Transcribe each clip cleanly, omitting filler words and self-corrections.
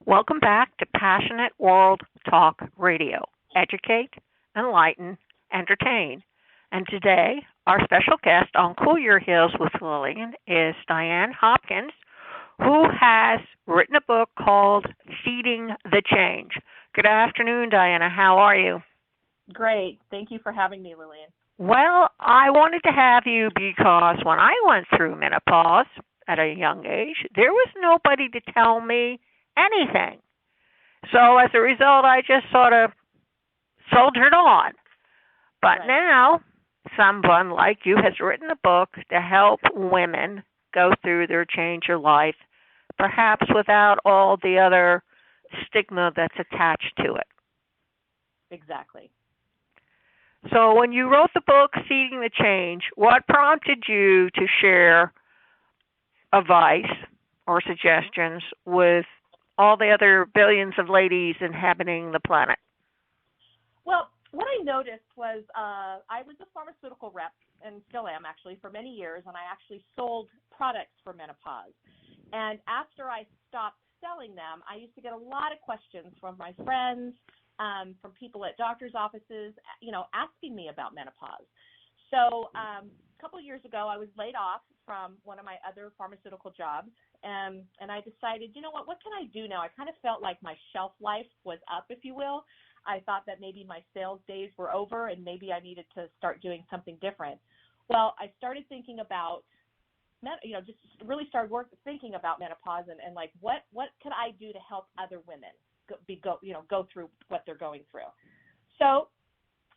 Welcome back to Passionate World Talk Radio. Educate, enlighten, entertain. And today, our special guest on Cool Your Heels with Lillian is Diana Hopkins, who has written a book called Feeding the Change. Good afternoon, Diana. How are you? Great. Thank you for having me, Lillian. Well, I wanted to have you because when I went through menopause at a young age, there was nobody to tell me anything. So as a result, I just sort of soldiered on. But Right. now, someone like you has written a book to help women go through their change of life, perhaps without all the other stigma that's attached to it. Exactly. So when you wrote the book, Feeding the Change, what prompted you to share advice or suggestions with all the other billions of ladies inhabiting the planet? Well, what I noticed was I was a pharmaceutical rep, and still am actually, for many years, and I actually sold products for menopause. And after I stopped selling them, I used to get a lot of questions from my friends, from people at doctors' offices, asking me about menopause. So a couple of years ago, I was laid off from one of my other pharmaceutical jobs, and I decided, you know what can I do now? I kind of felt like my shelf life was up, if you will. I thought that maybe my sales days were over and maybe I needed to start doing something different. Well, I started thinking about, just really started thinking about menopause and like what could I do to help other women go through what they're going through. So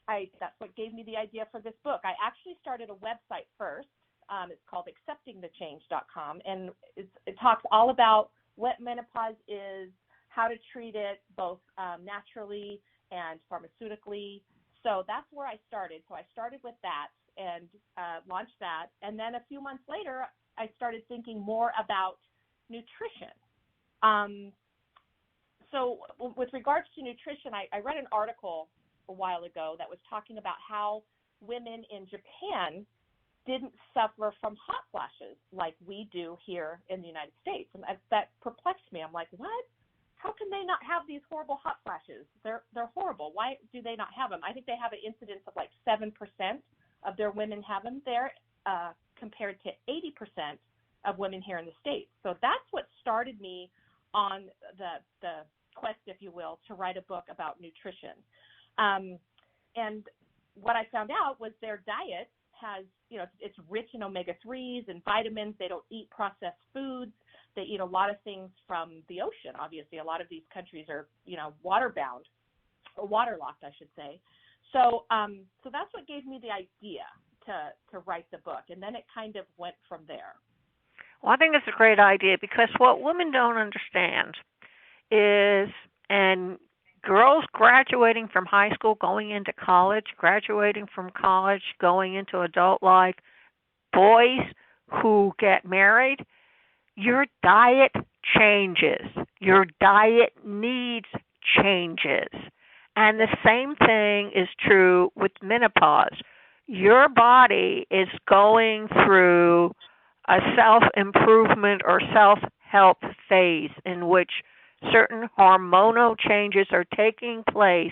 that's what gave me the idea for this book. I actually started a website first. It's called acceptingthechange.com, and it talks all about what menopause is, how to treat it both naturally and pharmaceutically. So that's where I started. So I started with that and launched that. And then a few months later, I started thinking more about nutrition. So with regards to nutrition, I read an article a while ago that was talking about how women in Japan didn't suffer from hot flashes like we do here in the United States. And that perplexed me. I'm like, what? How can they not have these horrible hot flashes? They're horrible. Why do they not have them? I think they have an incidence of like 7% of their women have them there, compared to 80% of women here in the States. So that's what started me on the quest, if you will, to write a book about nutrition. And what I found out was their diet has, it's rich in omega-3s and vitamins. They don't eat processed foods. They eat a lot of things from the ocean, obviously. A lot of these countries are, water-bound, or waterlocked, I should say. So that's what gave me the idea to write the book, and then it kind of went from there. Well, I think it's a great idea because what women don't understand is, and girls graduating from high school, going into college, graduating from college, going into adult life, boys who get married, your diet changes. Your diet needs changes. And the same thing is true with menopause. Your body is going through a self-improvement or self-help phase in which certain hormonal changes are taking place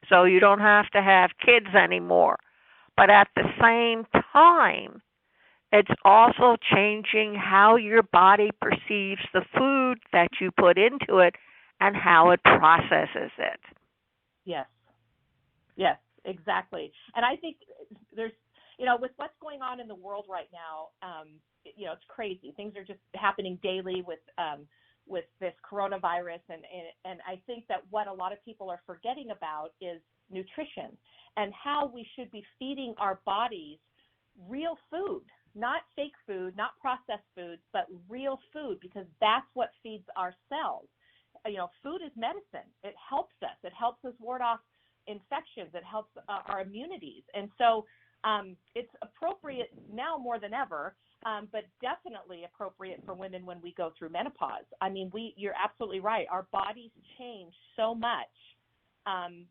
so you don't have to have kids anymore. But at the same time, it's also changing how your body perceives the food that you put into it and how it processes it. Yes, exactly. And I think there's, with what's going on in the world right now, it's crazy. Things are just happening daily with this coronavirus, and I think that what a lot of people are forgetting about is nutrition and how we should be feeding our bodies real food, not fake food, not processed foods, but real food, because that's what feeds our cells. Food is medicine. It helps us. It helps us ward off infections. It helps our immunities. And so it's appropriate now more than ever, but definitely appropriate for women when we go through menopause. I mean, you're absolutely right. Our bodies change so much.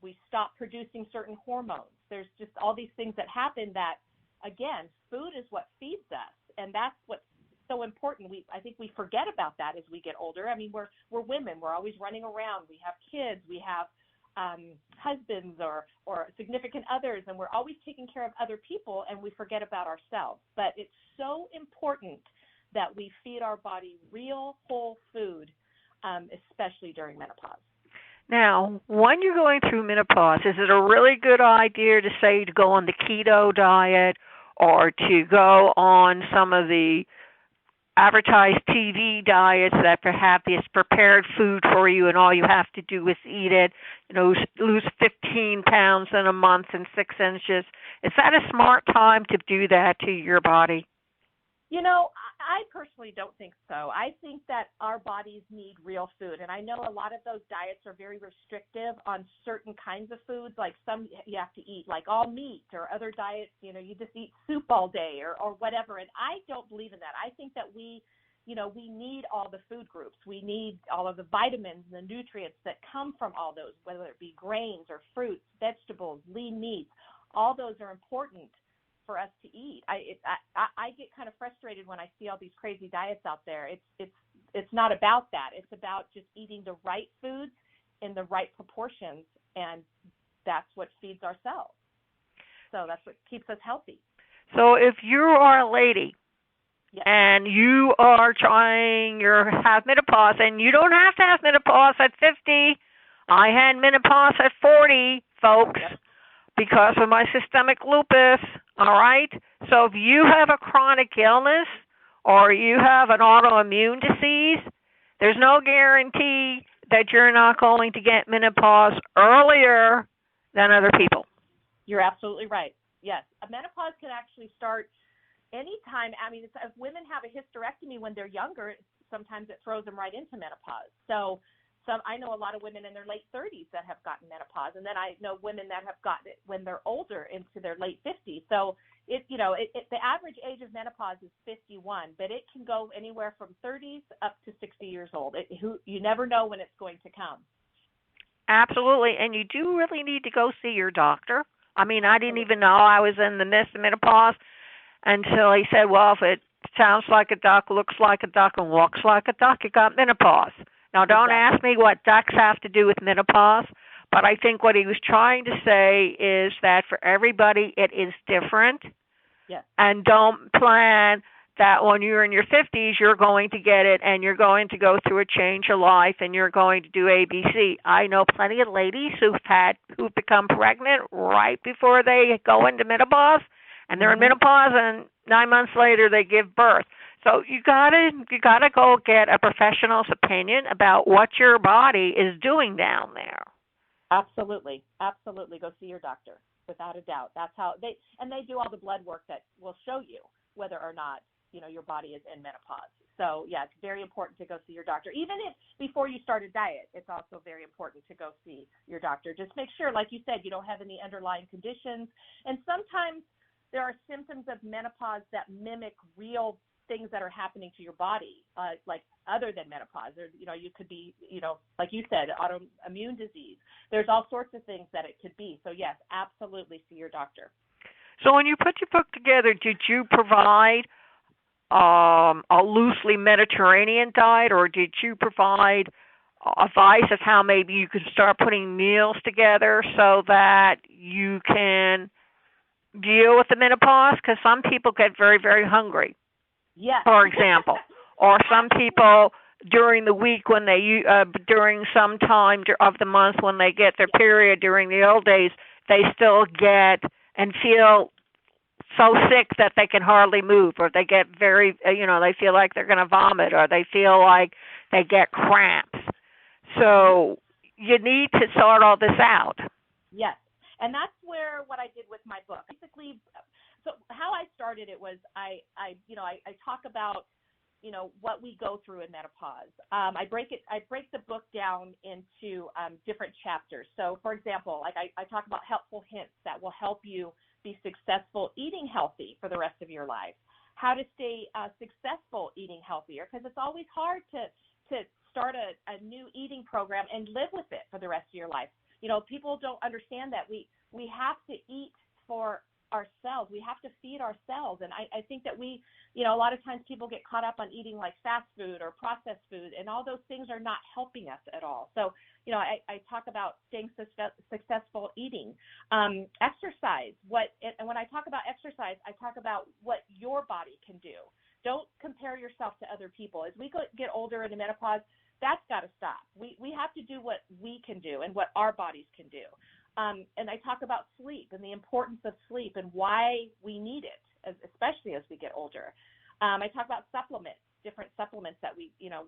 We stop producing certain hormones. There's just all these things that happen that, again, food is what feeds us, and that's what so important. I think we forget about that as we get older. I mean, we're women. We're always running around. We have kids. We have husbands or significant others, and we're always taking care of other people, and we forget about ourselves. But it's so important that we feed our body real whole food, especially during menopause. Now, when you're going through menopause, is it a really good idea to say to go on the keto diet or to go on some of the advertised TV diets that have this prepared food for you and all you have to do is eat it, lose 15 pounds in a month and 6 inches? Is that a smart time to do that to your body? I personally don't think so. I think that our bodies need real food. And I know a lot of those diets are very restrictive on certain kinds of foods. Like some you have to eat like all meat, or other diets, you just eat soup all day or whatever. And I don't believe in that. I think that we need all the food groups. We need all of the vitamins and the nutrients that come from all those, whether it be grains or fruits, vegetables, lean meats. All those are important for us to eat. I get kind of frustrated when I see all these crazy diets out there. It's not about that. It's about just eating the right foods in the right proportions, and that's what feeds our cells. So that's what keeps us healthy. So if you are a lady, yes, and you are have menopause, and you don't have to have menopause at 50. I had menopause at 40, folks. Yep. Because of my systemic lupus, all right? So if you have a chronic illness or you have an autoimmune disease, there's no guarantee that you're not going to get menopause earlier than other people. You're absolutely right. Yes. A menopause can actually start anytime. I mean, if women have a hysterectomy when they're younger, sometimes it throws them right into menopause. So I know a lot of women in their late 30s that have gotten menopause, and then I know women that have gotten it when they're older, into their late 50s. So the average age of menopause is 51, but it can go anywhere from 30s up to 60 years old. You never know when it's going to come. Absolutely, and you do really need to go see your doctor. I mean, I didn't even know I was in the midst of menopause until he said, well, if it sounds like a duck, looks like a duck, and walks like a duck, you got menopause. Now, don't ask me what ducks have to do with menopause, but I think what he was trying to say is that for everybody it is different. Yes. And don't plan that when you're in your 50s you're going to get it and you're going to go through a change of life and you're going to do ABC. I know plenty of ladies who've become pregnant right before they go into menopause, and they're in menopause, and 9 months later they give birth. So you gotta go get a professional's opinion about what your body is doing down there. Absolutely. Go see your doctor, without a doubt. That's how they do all the blood work that will show you whether or not your body is in menopause. So yeah, it's very important to go see your doctor. Even if before you start a diet, it's also very important to go see your doctor. Just make sure, like you said, you don't have any underlying conditions. And sometimes there are symptoms of menopause that mimic real things that are happening to your body, like other than menopause. You could be, like you said, autoimmune disease. There's all sorts of things that it could be. So yes, absolutely see your doctor. So when you put your book together, did you provide a loosely Mediterranean diet, or did you provide advice of how maybe you could start putting meals together so that you can deal with the menopause? Because some people get very, very hungry. Yes. For example, or some people during the week when they during some time of the month when they get their period during the old days, they still get and feel so sick that they can hardly move, or they get very, they feel like they're going to vomit, or they feel like they get cramps. So you need to sort all this out. Yes, and that's what I did with my book. Basically, so how I started it was I talk about what we go through in menopause. I break the book down into different chapters. So for example, like I talk about helpful hints that will help you be successful eating healthy for the rest of your life. How to stay successful eating healthier, because it's always hard to start a new eating program and live with it for the rest of your life. People don't understand that we have to eat for ourselves. We have to feed ourselves. And I think that we, a lot of times people get caught up on eating like fast food or processed food, and all those things are not helping us at all. So, I talk about staying successful eating, exercise. And when I talk about exercise, I talk about what your body can do. Don't compare yourself to other people. As we get older into menopause, that's got to stop. We have to do what we can do and what our bodies can do. And I talk about sleep and the importance of sleep and why we need it, especially as we get older. I talk about supplements, different supplements that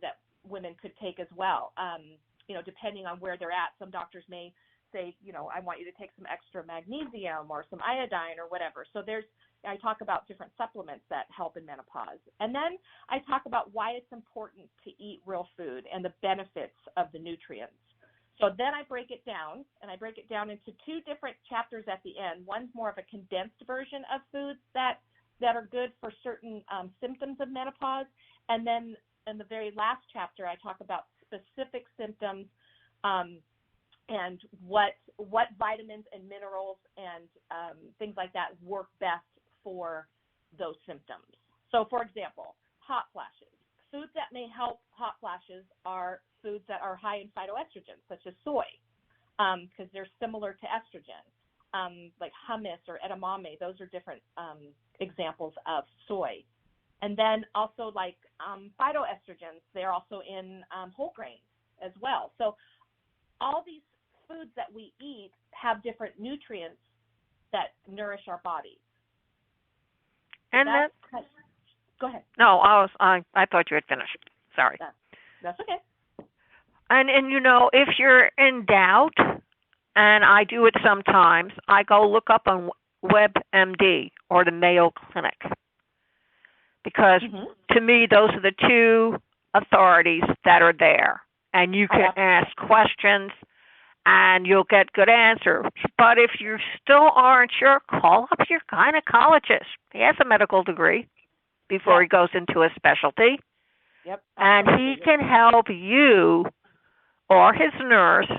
that women could take as well. Depending on where they're at, some doctors may say, I want you to take some extra magnesium or some iodine or whatever. So I talk about different supplements that help in menopause. And then I talk about why it's important to eat real food and the benefits of the nutrients. So then I break it down, and I break it down into two different chapters at the end. One's more of a condensed version of foods that are good for certain symptoms of menopause. And then in the very last chapter, I talk about specific symptoms and what vitamins and minerals and things like that work best for those symptoms. So, for example, hot flashes. Foods that may help hot flashes are foods that are high in phytoestrogens, such as soy, because they're similar to estrogen, like hummus or edamame. Those are different examples of soy. And then also like phytoestrogens, they're also in whole grains as well. So all these foods that we eat have different nutrients that nourish our bodies. And go ahead. No, I thought you had finished. Sorry. That's okay. And if you're in doubt, and I do it sometimes, I go look up on WebMD or the Mayo Clinic, because to me those are the two authorities that are there, and you can ask questions and you'll get good answers. But if you still aren't sure, call up your gynecologist. He has a medical degree before he goes into a specialty. Yep. And he can help you or his nurse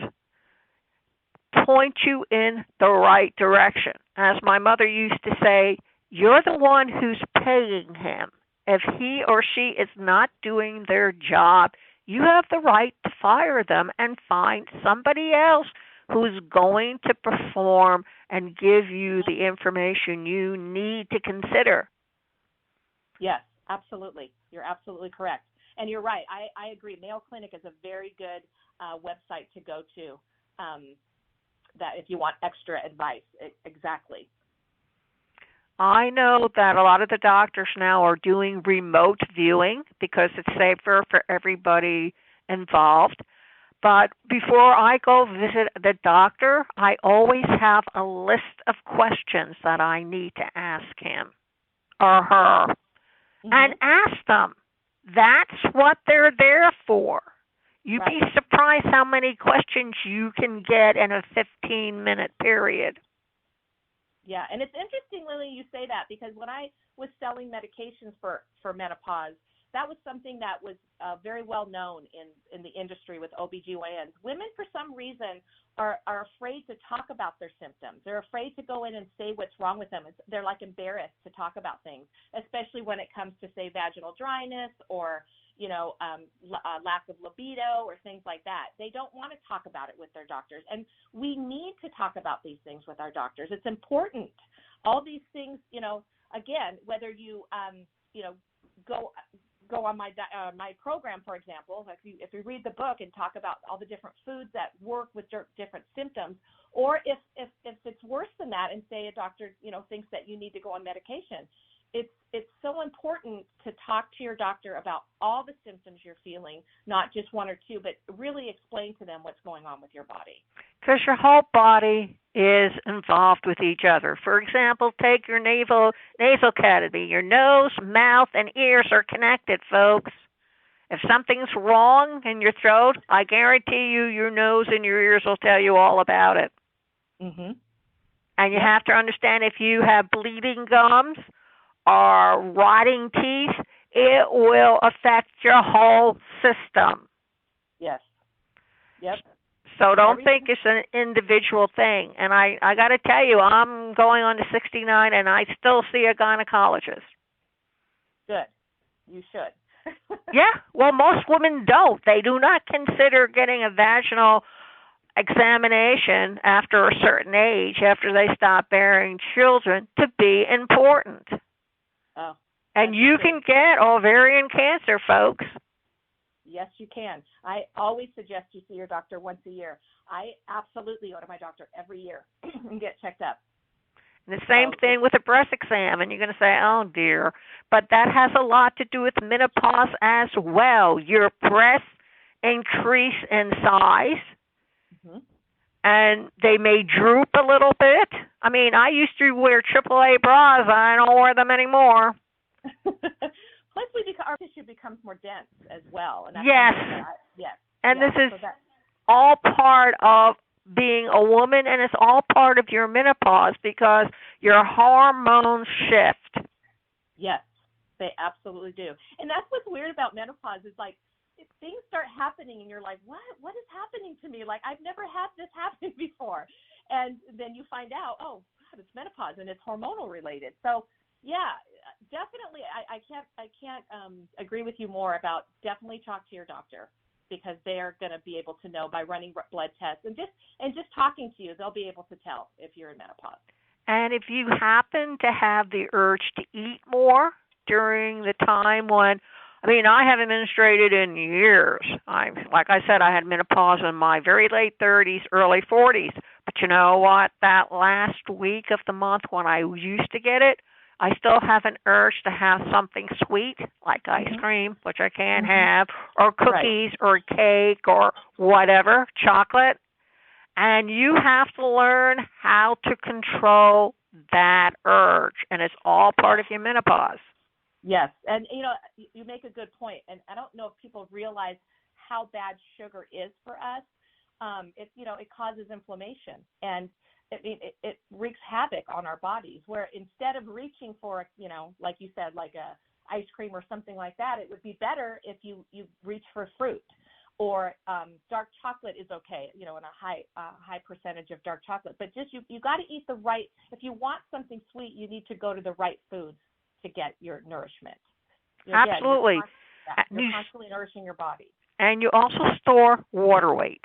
point you in the right direction. As my mother used to say, you're the one who's paying him. If he or she is not doing their job, you have the right to fire them and find somebody else who's going to perform and give you the information you need to consider. Yes, absolutely. You're absolutely correct. And you're right. I agree. Mayo Clinic is a very good website to go to that if you want extra advice. Exactly. I know that a lot of the doctors now are doing remote viewing because it's safer for everybody involved. But before I go visit the doctor, I always have a list of questions that I need to ask him or her. And ask them. That's what they're there for. You'd be surprised how many questions you can get in a 15-minute period. Yeah, and it's interesting, Lillian, you say that, because when I was selling medications for menopause, that was something that was very well known in the industry with OBGYNs. Women, for some reason, are afraid to talk about their symptoms. They're afraid to go in and say what's wrong with them. They're like embarrassed to talk about things, especially when it comes to, say, vaginal dryness or lack of libido or things like that. They don't want to talk about it with their doctors. And we need to talk about these things with our doctors. It's important. All these things, again, whether you, go on my program, for example, if you read the book and talk about all the different foods that work with different symptoms, or if it's worse than that and say a doctor, thinks that you need to go on medication, it's so important to talk to your doctor about all the symptoms you're feeling, not just one or two, but really explain to them what's going on with your body. Because your whole body is involved with each other. For example, take your nasal cavity. Your nose, mouth, and ears are connected, folks. If something's wrong in your throat, I guarantee you your nose and your ears will tell you all about it. And you have to understand, if you have bleeding gums or rotting teeth, it will affect your whole system. Yes. Yep. So don't think it's an individual thing. And I got to tell you, I'm going on to 69, and I still see a gynecologist. Good. You should. Yeah. Well, most women don't. They do not consider getting a vaginal examination after a certain age, after they stop bearing children, to be important. Oh. And you can get ovarian cancer, folks. Yes, you can. I always suggest you see your doctor once a year. I absolutely go to my doctor every year and get checked up. And the same thing with a breast exam, and you're going to say, oh, dear. But that has a lot to do with menopause as well. Your breasts increase in size, and they may droop a little bit. I mean, I used to wear AAA bras. I don't wear them anymore. Plus, our tissue becomes more dense as well. And that's yes. And this is all part of being a woman, and it's all part of your menopause because your hormones shift. Yes, they absolutely do. And that's what's weird about menopause is like if things start happening and you're like, what is happening to me? Like I've never had this happen before. And then you find out, oh, God, it's menopause and it's hormonal related. So yeah, definitely. I can't agree with you more about definitely talk to your doctor because they're going to be able to know by running blood tests and just talking to you, they'll be able to tell if you're in menopause. And if you happen to have the urge to eat more during the time when, I mean, I haven't menstruated in years. Like I said, I had menopause in my very late 30s, early 40s. But you know what? That last week of the month when I used to get it, I still have an urge to have something sweet, like ice cream, which I can't have, or cookies or cake or whatever, chocolate. And you have to learn how to control that urge, and it's all part of your menopause. Yes, and you make a good point, and I don't know if people realize how bad sugar is for us. It causes inflammation, and it wreaks havoc on our bodies. Where instead of reaching for, like you said, like a ice cream or something like that, it would be better if you reach for fruit. Or dark chocolate is okay, in a high percentage of dark chocolate. But just you got to eat the right. If you want something sweet, you need to go to the right foods to get your nourishment. Absolutely. You're constantly nourishing your body. And you also store water weight.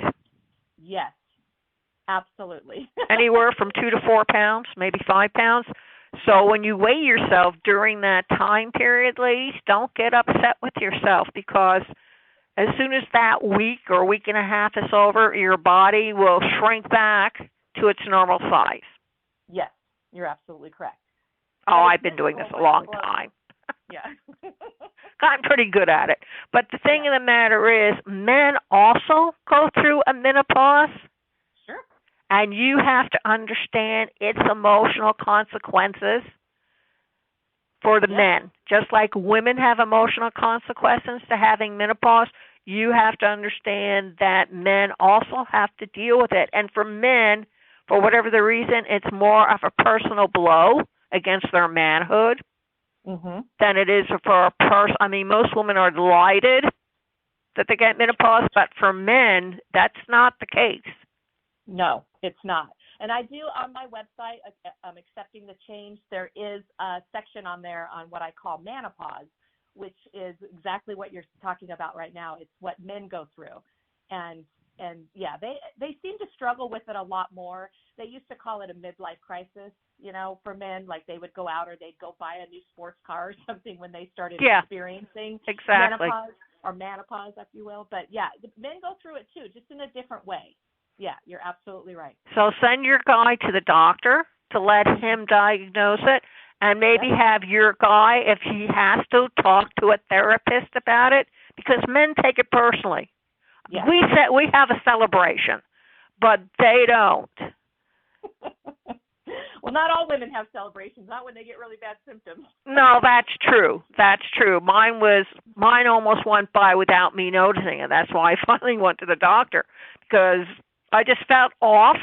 Yes, absolutely. Anywhere from 2 to 4 pounds, maybe 5 pounds. So when you weigh yourself during that time period, ladies, don't get upset with yourself because as soon as that week or week and a half is over, your body will shrink back to its normal size. Yes, you're absolutely correct. Oh, I've been doing this a long time. Yeah. Gotten pretty good at it. But the thing of the matter is, men also go through a menopause. Sure. And you have to understand its emotional consequences for the men. Just like women have emotional consequences to having menopause, you have to understand that men also have to deal with it. And for men, for whatever the reason, it's more of a personal blow against their manhood than it is for a person. I mean, most women are delighted that they get menopause, but for men, that's not the case. No, it's not. And I do on my website, Accepting the Change, there is a section on there on what I call menopause, which is exactly what you're talking about right now. It's what men go through. And yeah, they seem to struggle with it a lot more. They used to call it a midlife crisis, for men, like they would go out or they'd go buy a new sports car or something when they started experiencing menopause, if you will. But yeah, the men go through it too, just in a different way. Yeah, you're absolutely right. So send your guy to the doctor to let him diagnose it, and maybe have your guy, if he has to, talk to a therapist about it, because men take it personally. Yeah. We have a celebration, but they don't. Well, not all women have celebrations, not when they get really bad symptoms. No, that's true. That's true. Mine almost went by without me noticing it. That's why I finally went to the doctor, because I just felt off.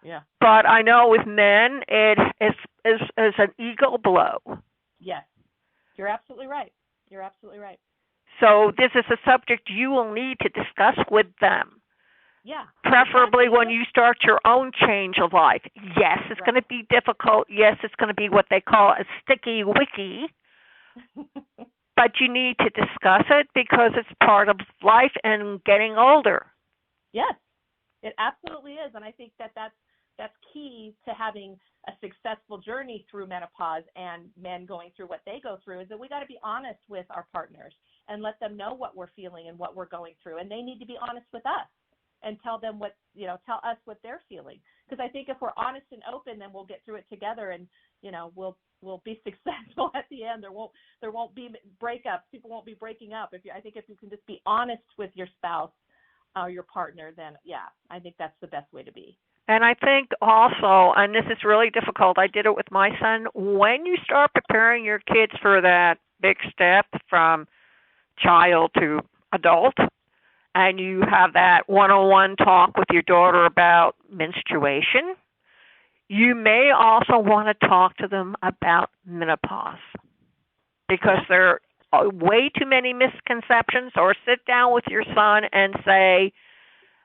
Yeah. But I know with men, it is an ego blow. Yes. You're absolutely right. You're absolutely right. So this is a subject you will need to discuss with them. Yeah. Preferably Exactly. when you start your own change of life. Yes, it's Right. going to be difficult. Yes, it's going to be what they call a sticky wicky, but you need to discuss it because it's part of life and getting older. Yes, it absolutely is, and I think that that's key to having a successful journey through menopause and men going through what they go through is that we got to be honest with our partners and let them know what we're feeling and what we're going through, and they need to be honest with us and tell them what tell us what they're feeling. Because I think if we're honest and open, then we'll get through it together, and we'll be successful at the end. There won't be breakups. People won't be breaking up. I think if you can just be honest with your spouse or your partner, then yeah, I think that's the best way to be. And I think also, and this is really difficult, I did it with my son, when you start preparing your kids for that big step from child to adult, and you have that one-on-one talk with your daughter about menstruation, you may also want to talk to them about menopause because there are way too many misconceptions. Or sit down with your son and say,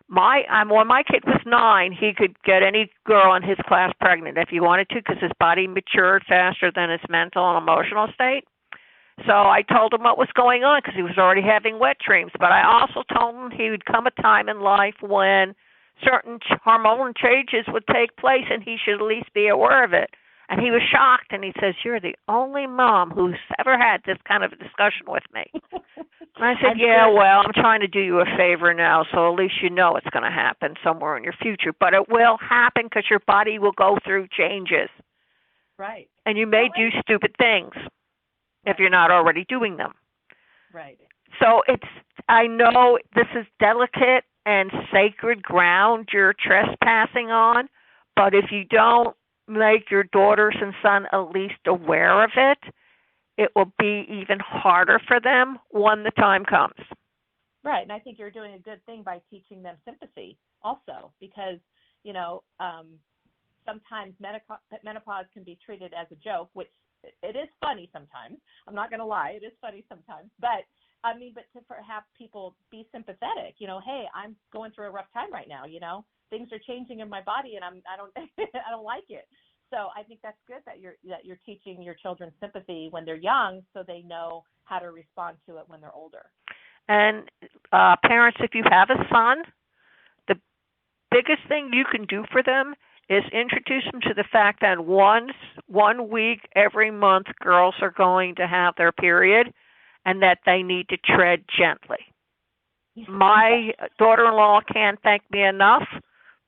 when my kid was 9, he could get any girl in his class pregnant if he wanted to because his body matured faster than his mental and emotional state. So I told him what was going on because he was already having wet dreams. But I also told him he would come a time in life when certain hormonal changes would take place and he should at least be aware of it. And he was shocked, and he says, "You're the only mom who's ever had this kind of a discussion with me." And I said, "Yeah, well, I'm trying to do you a favor now, so at least you know it's going to happen somewhere in your future. But it will happen because your body will go through changes. Right. And you may do stupid things if you're not already doing them." Right. So I know this is delicate and sacred ground you're trespassing on, but if you don't make your daughters and son at least aware of it, it will be even harder for them when the time comes. Right, and I think you're doing a good thing by teaching them sympathy also because, sometimes menopause can be treated as a joke, which it is funny sometimes. I'm not going to lie, it is funny sometimes. But to have people be sympathetic, hey, I'm going through a rough time right now, things are changing in my body and I don't I don't like it. So I think that's good that you're teaching your children sympathy when they're young so they know how to respond to it when they're older. And parents, if you have a son, the biggest thing you can do for them is introduce them to the fact that one week every month girls are going to have their period and that they need to tread gently. My daughter-in-law can't thank me enough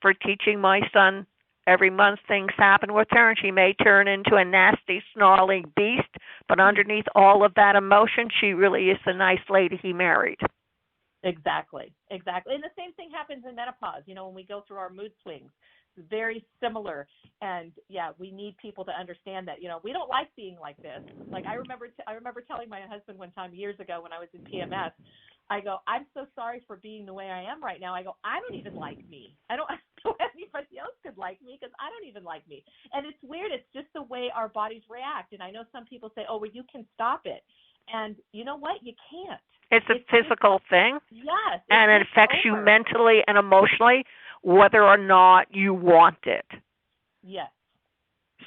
for teaching my son every month things happen with her, and she may turn into a nasty, snarling beast, but underneath all of that emotion, she really is the nice lady he married. Exactly. And the same thing happens in menopause, when we go through our mood swings. It's very similar. And, yeah, we need people to understand that, we don't like being like this. Like I remember telling my husband one time years ago when I was in PMS, I go, "I'm so sorry for being the way I am right now." I go, "I don't even like me. I don't know anybody else could like me because I don't even like me." And it's weird. It's just the way our bodies react. And I know some people say, "Oh, well, you can stop it." And you know what? You can't. It's a physical thing. Yes. And it affects you mentally and emotionally whether or not you want it. Yes.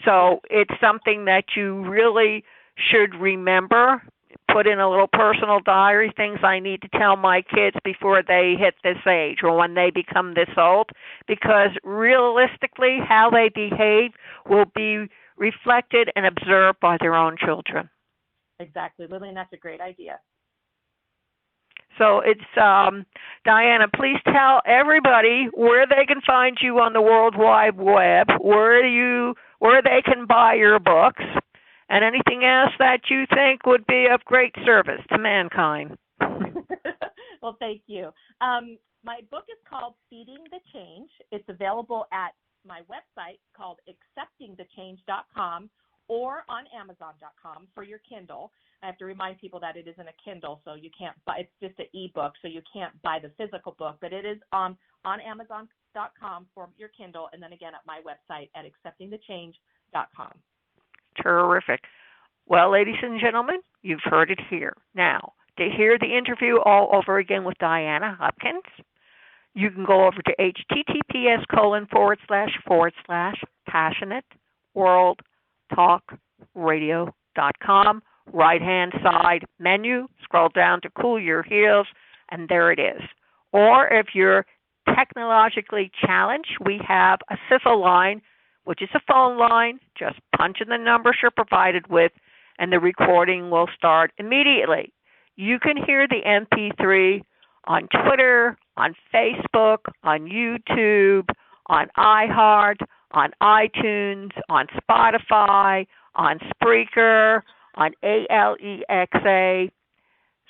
So it's something that you really should remember. Put in a little personal diary, things I need to tell my kids before they hit this age or when they become this old, because realistically how they behave will be reflected and observed by their own children. Exactly, Lillian, that's a great idea. So it's, Diana, please tell everybody where they can find you on the World Wide Web, where they can buy your books, and anything else that you think would be of great service to mankind. Well, thank you. My book is called Feeding the Change. It's available at my website called acceptingthechange.com or on Amazon.com for your Kindle. I have to remind people that it isn't a Kindle, so you can't buy. It's just an ebook, so you can't buy the physical book. But it is on Amazon.com for your Kindle, and then again at my website at acceptingthechange.com. Terrific. Well, ladies and gentlemen, you've heard it here. Now, to hear the interview all over again with Diana Hopkins, you can go over to https://passionateworldtalkradio.com. Right-hand side menu, scroll down to Cool Your Heels, and there it is. Or if you're technologically challenged, we have a sizzle line, which is a phone line. Just punch in the numbers you're provided with, and the recording will start immediately. You can hear the MP3 on Twitter, on Facebook, on YouTube, on iHeart, on iTunes, on Spotify, on Spreaker, on ALEXA,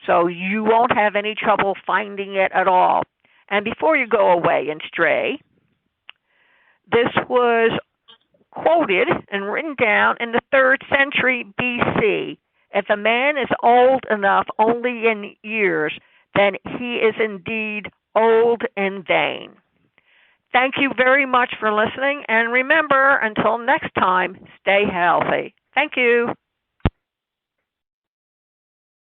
so you won't have any trouble finding it at all. And before you go away and stray, this was quoted and written down in the 3rd century BC. If a man is old enough only in years, then he is indeed old in vain. Thank you very much for listening, and remember, until next time, stay healthy. Thank you.